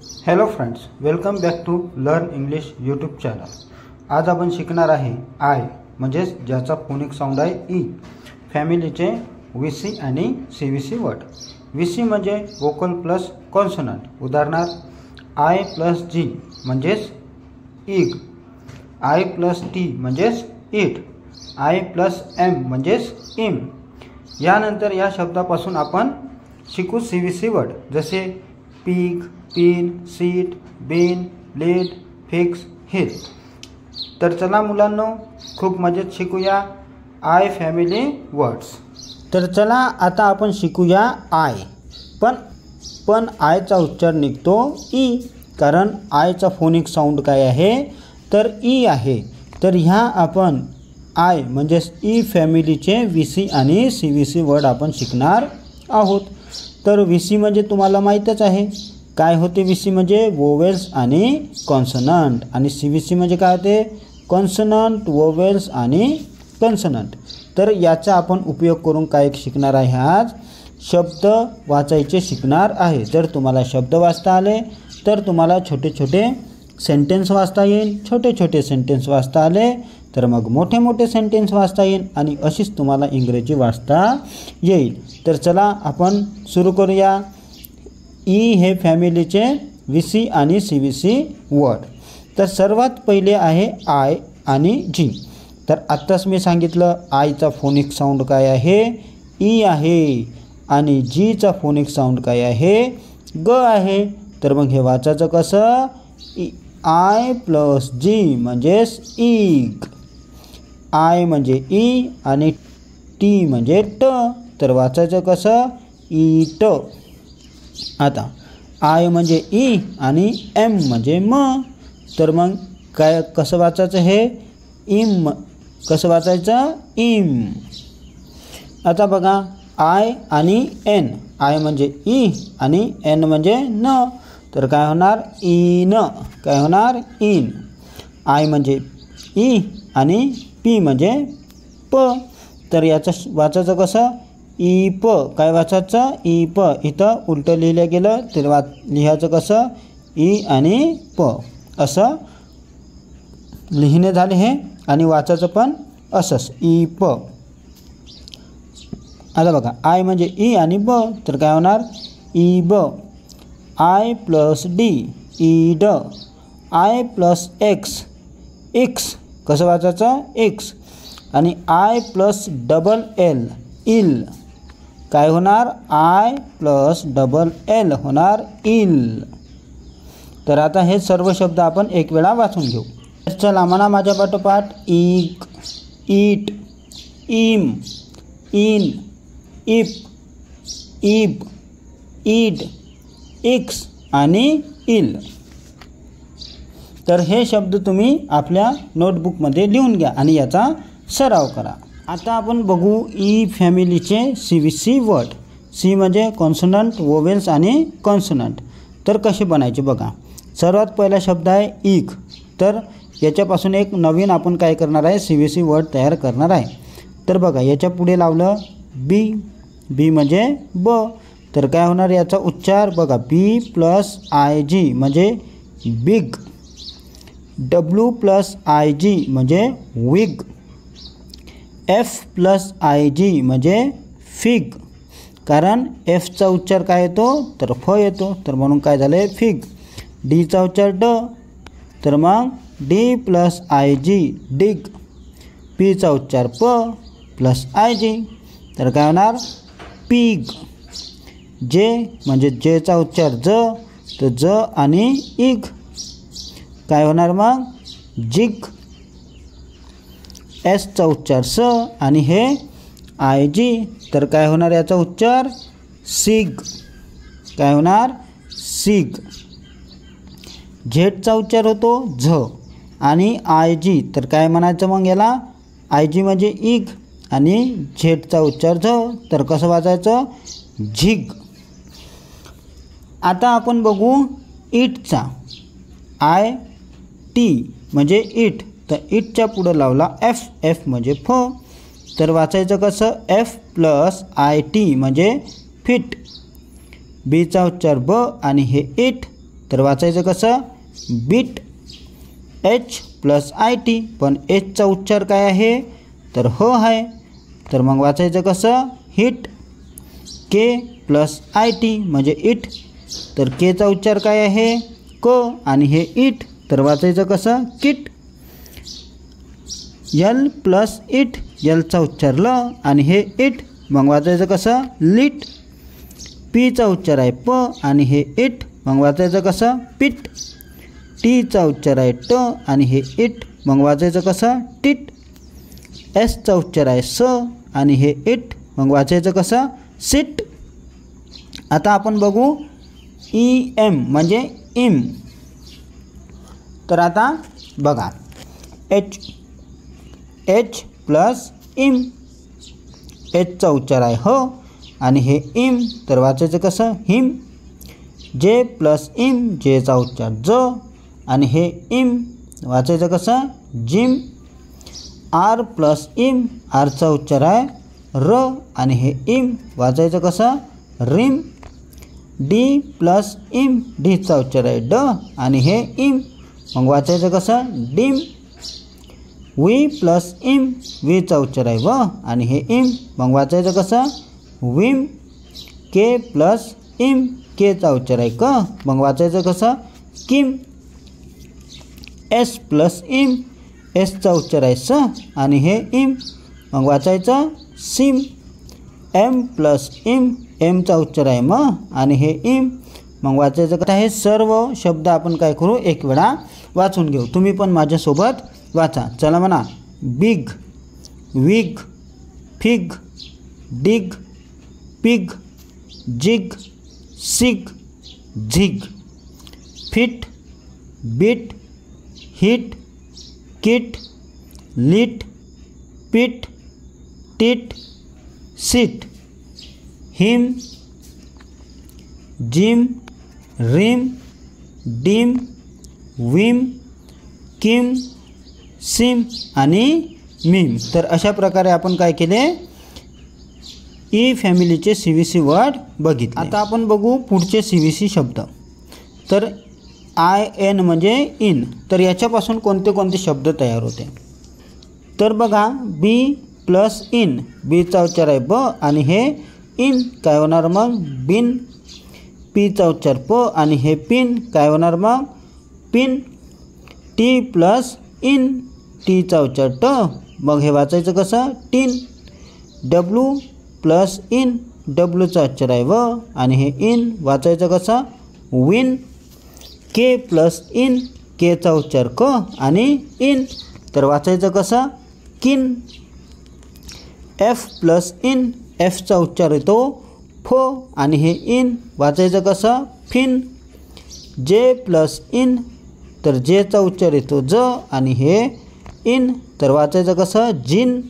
Hello friends, welcome back to learn English YouTube channel. आज आपण शिकणार आहे आय म्हणजेच ज्याचा फोनिक साऊंड आहे ई, फॅमिलीचे व्हीसी आणि सीव्हीसी वर्ड. व्हीसी म्हणजे वोकल प्लस कॉन्सोनंट. उदाहरणार्थ आय प्लस जी म्हणजेच इग, आय प्लस टी म्हणजेच इट, आय प्लस एम म्हणजेच इम. यानंतर या शब्दापासून आपण शिकू सीव्हीसी वर्ड जसे peak, pin, seat, bean, lead, fix, hill. तर चला मुलांनो, खूप मजेत शिकूया आय फॅमिली वर्ड्स. तर चला आता आपण शिकूया आय. पण आयचा उच्चार निघतो ई, कारण आयचा फोनिक साऊंड काय आहे तर ई आहे. तर ह्या आपण आय म्हणजेच ई फॅमिलीचे व्हीसी आणि सीव्हीसी वर्ड आपण शिकणार आहोत. तर व्हीसी म्हणजे तुम्हाला माहीतच आहे काय होते. व्हीसी म्हणजे वोवेल्स आणि कॉन्सोनंट, आणि सीव्हीसी म्हणजे काय होते कॉन्सोनंट, वोवेल्स आणि कॉन्सोनंट. तर याचा आपण उपयोग करून काय शिकणार आहे, आज शब्द वाचायचे शिकणार आहे. जर तुम्हाला शब्द वाचता आले तर तुम्हाला छोटे छोटे सेंटेन्स वाचता येईल, छोटे छोटे सेंटेन्स वाचता आले तर मग मोठे मोठे सेंटेन्स वाचता येईल, आणि अशीच तुम्हाला इंग्रजी वाचता येईल. तर चला आपण सुरू करूया. ई हे फॅमिलीचे व्हीसी आणि सीव्हीसी वर्ड. तर सर्वात पहिले आहे आय आणि जी. तर आत्ताच मी सांगितलं आयचा फोनिक साऊंड काय आहे, ई आहे, आणि जीचा फोनिक साऊंड काय आहे, ग आहे. तर मग हे वाचायचं कसं, आय प्लस जी म्हणजेच ईग. आय म्हणजे ई आणि टी म्हणजे ट. तर वाचायचं कसं, ईट. आता आय म्हणजे ई आणि एम म्हणजे म. तर मग काय कसं वाचायचं हे, इम. कसं वाचायचं, इम. आता बघा आय आणि एन. आय म्हणजे ई आणि एन म्हणजे न. तर काय होणार, इन. काय होणार, इन. आय म्हणजे ई आणि पी म्हणजे प. तर याचं वाचायचं कसं, ई प. काय वाचायचं, ई प. इथं उलटं लिहिलं गेलं तर लिहायचं कसं, ई आणि प. असं लिहिणे झाले हे, आणि वाचायचं पण असंच, ई प. आता बघा आय म्हणजे ई आणि ब. तर काय होणार, ई ब. आय प्लस डी, ई ड. I plus x, x. कसं वाचायचं, एक्स. आणि आय प्लस डबल एल, इल. काय होणार, आय प्लस डबल एल होणार, इल. तर आता हे सर्व शब्द आपण एक वेळा वाचून घेऊ. चला म्हणा माझ्या पाठोपाठ, इग, ईट, इम, इन, इफ, इब, ईड, इक्स आणि इल. तर हे शब्द तुम्ही आपल्या नोटबुकमध्ये लिहून घ्या आणि याचा सराव करा. आता आपण बघू ई फॅमिलीचे सीव्हीसी वर्ड. सी म्हणजे कॉन्सोनंट, वोवेल्स आणि कॉन्सोनंट. तर कसे बनायचे बघा. सर्वात पहिला शब्द आहे इग. तर याच्यापासून एक नवीन आपण काय करणार आहे, सीव्हीसी वर्ड तयार करणार आहे. तर बघा याच्या पुढे लावलं बी. बी म्हणजे ब. तर काय होणार याचा उच्चार बघा, बी प्लस आय जी म्हणजे बिग. डब्ल्यू प्लस आय जी म्हणजे विग. एफ प्लस आय जी म्हणजे फिग. कारण एफचा उच्चार काय येतो तर फ येतो, तर म्हणून काय झालं आहे, फिग. डीचा उच्चार ड. तर मग डी प्लस आय जी डिग. पीचा उच्चार प प्लस आय जी. तर काय होणार, पिग. जे म्हणजे जेचा उच्चार ज. तर ज आणि इग. काय होणार मग, जिग. एसचा उच्चार स आणि हे आय जी. तर काय होणार याचा उच्चार, सिग. काय होणार, सिग. झेडचा उच्चार होतो झ आणि आय जी. तर काय म्हणायचं मग याला, आय जी म्हणजे इग आणि झेडचा उच्चार झ. तर कसं वाचायचं, झिग. आता आपण बघू इटचा. आय टी म्हणजे इट. तर इटच्या पुढं लावला एफ. एफ म्हणजे फ. तर वाचायचं कसं, एफ प्लस आय टी म्हणजे फिट. बीचा उच्चार ब आणि हे इट. तर वाचायचं कसं beat. H plus I T, पण एचचा उच्चार काय आहे तर ह आहे, तर मग वाचायचं कसं hit. K plus I T म्हणजे इट, तर केचा उच्चार काय आहे क आणि हे इट, तर वाचायचं कसं किट. यल प्लस इट, यलचा उच्चार ल आणि हे इट, मग वाचायचं कसं लिट. पीचा उच्चार आहे प आणि हे इट, मग वाचायचं कसं पिट. टीचा उच्चार आहे ट आणि हे इट, मग वाचायचं कसं टिट. एसचा उच्चार आहे स आणि हे इट, मग वाचायचं कसं सिट. आता आपण बघू ई एम म्हणजे इम. तर आता बघा एच प्लस इम, एचचा उच्चार आहे ह आणि हे इम, तर वाचायचं कसं हिम. जे प्लस इम, जेचा उच्चार ज आणि हे इम, वाचायचं कसं जिम. आर प्लस इम, आरचा उच्चार आहे र आणि हे इम, वाचायचं कसं रिम. डी प्लस इम, डीचा उच्चार आहे ड आणि हे इम, मग वाचायचं कसं डिम. वी प्लस इम, वीचा उच्चार आहे व आणि हे इम, मग वाचायचं कसं विम. के प्लस इम, केचा उच्चार आहे क, मग वाचायचं कसं किम. एस प्लस इम, एसचा उच्चार आहे स आणि हे इम, मग वाचायचं सिम. एम प्लस इम, एमचा उच्चार आहे म आणि हे इम, मग वाचायचं कसं. हे सर्व शब्द आपण काय करू एक वेळा वाचून घेऊ. तुम्ही पण माझ्यासोबत वाचा. चला म्हणा big, wig, fig, dig, pig, jig, sig, zig, fit, bit, hit, kit, lit, pit, tit, sit, him, gym, rim, dim, vim, Kim, sim आणि मिम. तर अशा प्रकारे आपण काय केले ई फॅमिलीचे CVC वर्ड बघितले. आता आपण बघू पुढचे CVC शब्द. तर आय एन म्हणजे इन, तर याच्यापासून कोणते कोणते शब्द तयार होते तर बघा बी प्लस इन, बीचा उच्चार आहे ब आणि हे इन, काय होणार मग बिन. पीचा उच्चार प आणि हे पिन, काय होणार मग पिन. टी प्लस इन, टीचा उच्चार ट, मग हे वाचायचं कसं टिन. डब्ल्यू प्लस इन, डब्ल्यूचा उच्चार आहे व आणि हे इन, वाचायचं कसं विन. के प्लस इन, केचा उच्चार क आणि इन, तर वाचायचं कसं किन. एफ प्लस इन, एफचा उच्चार येतो फ आणि हे इन, वाचायचं कसं फिन. जे प्लस इन, तर जेचा उच्चार येतो ज आणि हे इन, तर वाचायचं कसं जिन.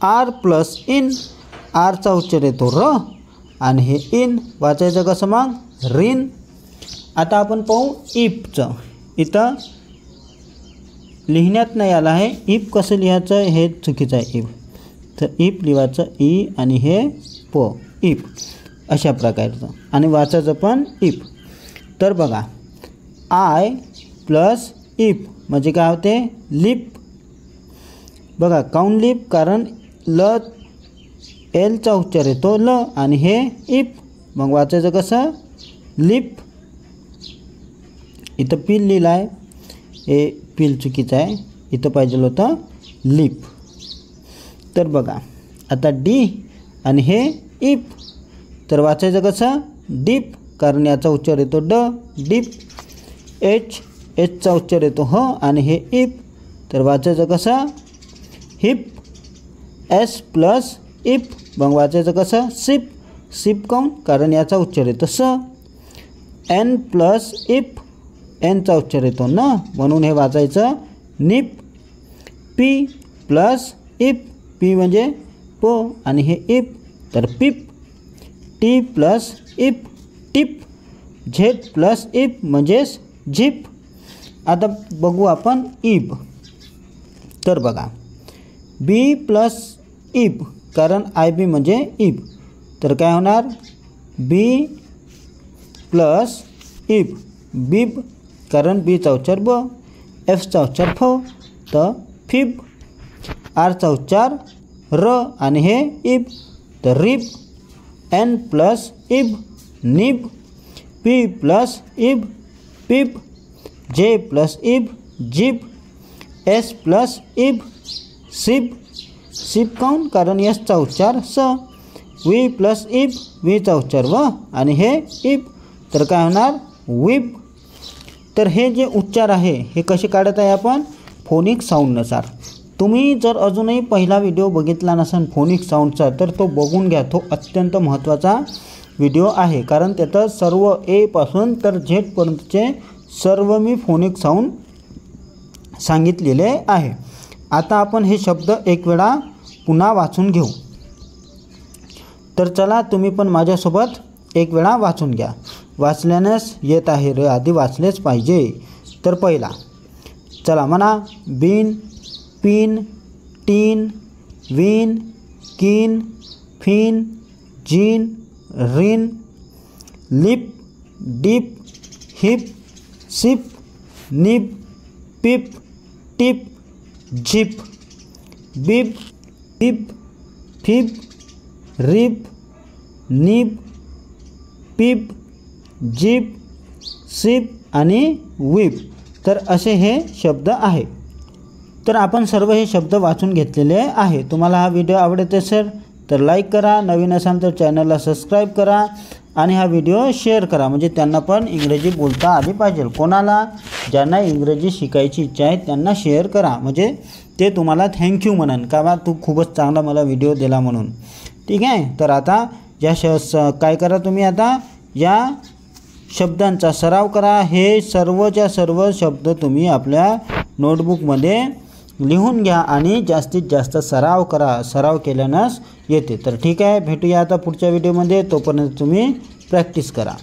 आर प्लस इन, आरचा उच्चार येतो र आणि हे इन, वाचायचं कसं मग रिन. आता आपण पाहू इफचं. इथं लिहिण्यात नाही आलं आहे. इफ कसं लिहायचं हे चुकीचं आहे. इफ तर इफ लिहायचं ई आणि हे प, इफ अशा प्रकारचं, आणि वाचायचं पण इफ. तर बघा आय प्लस इफ म्हणजे काय होते लिप. बघा काऊन लिप, कारण ल एलचा उच्चार येतो ल आणि हे इफ, मग वाचायचं कसं लिप. इथं पिल लिहिलं आहे, हे पिल चुकीचं आहे, इथं पाहिजे होतं लिप. तर बघा आता डी आणि हे इफ, तर वाचायचं कसं डीप, कारण याचा उच्चार येतो ड डीप. एचचा उच्चार येतो ह आणि हे इफ, तर वाचायचं कसं हिप. एस प्लस इफ, मग वाचायचं कसं सिप. सिप काऊन, कारण याचा उच्चार येतो स. एन प्लस इफ, एनचा उच्चार येतो न, म्हणून हे वाचायचं निप. पी प्लस इफ, पी म्हणजे प आणि हे इफ, तर पिप. T plus if, tip. Z plus if म्हणजेच झिप. आता बघू आपण इफ. तर बघा बी प्लस इफ, कारण आय बी म्हणजे इफ, तर काय होणार बी प्लस इब, बिब कारण बीचा उच्चार ब, एफचा उच्चार फ तर फिब, आरचा उच्चार र आणि हे इब तर रिब, एन प्लस इब निब, पी प्लस इब पिब, जे प्लस इब जिब, एस प्लस इब सिब, सिब काऊन कारण एसचा उच्चार स, वी प्लस इब वीचा उच्चार व आणि हे इब तर काय होणार विब। तर हे जे उच्चार आहे हे कसे काढत आहे आपण फोनिक साऊंडनुसार। तुम्ही जर अजूनही पहिला व्हिडिओ बघितला नसेल फोनिक साऊंडचा तर तो बघून घ्या, तो अत्यंत महत्त्वाचा व्हिडिओ आहे कारण त्यात सर्व ए पासून तर झेड पर्यंतचे सर्व मी फोनिक साऊंड सांगितलेले आहे। आता आपण हे शब्द एक वेळा पुन्हा वाचून घेऊ। तर चला तुम्ही पण माझ्यासोबत एक वेळा वाचून घ्या, वाचल्यानेच येत आहे रे, आधी वाचलेच पाहिजे। तर पहिला चला म्हणा bin, pin, tin, win, kin, fin, gin, rin, lip, dip, hip, sip, nib, pip, tip, zip, bib, pip, fib, rib, nib, पिब, जिब, सिब आणि विब। तर असे हे शब्द आहे। तर आपण सर्व हे शब्द वाचून घेतलेले आहे। तुम्हाला हा व्हिडिओ आवडत असेल तर लाईक करा, नवीन असाल तर चॅनलला सबस्क्राईब करा आणि हा व्हिडिओ शेअर करा, म्हणजे त्यांना पण इंग्रजी बोलता आली पाहिजे। कोणाला ज्यांना इंग्रजी शिकायची इच्छा आहे त्यांना शेअर करा, म्हणजे ते तुम्हाला थँक्यू म्हणन का बा तू खूपच चांगला मला व्हिडिओ दिला म्हणून। ठीक आहे, तर आता या काय करा तुम्ही आता या शब्दांचा सराव करा। हे सर्वच्या सर्व शब्द तुम्ही आपल्या नोटबुकमध्ये लिहून घ्या आणि जास्तीत जास्त सराव करा, सराव केल्यानंच येते। तर ठीक आहे, भेटूया आता पुढच्या व्हिडिओमध्ये, तोपर्यंत तुम्ही प्रॅक्टिस करा।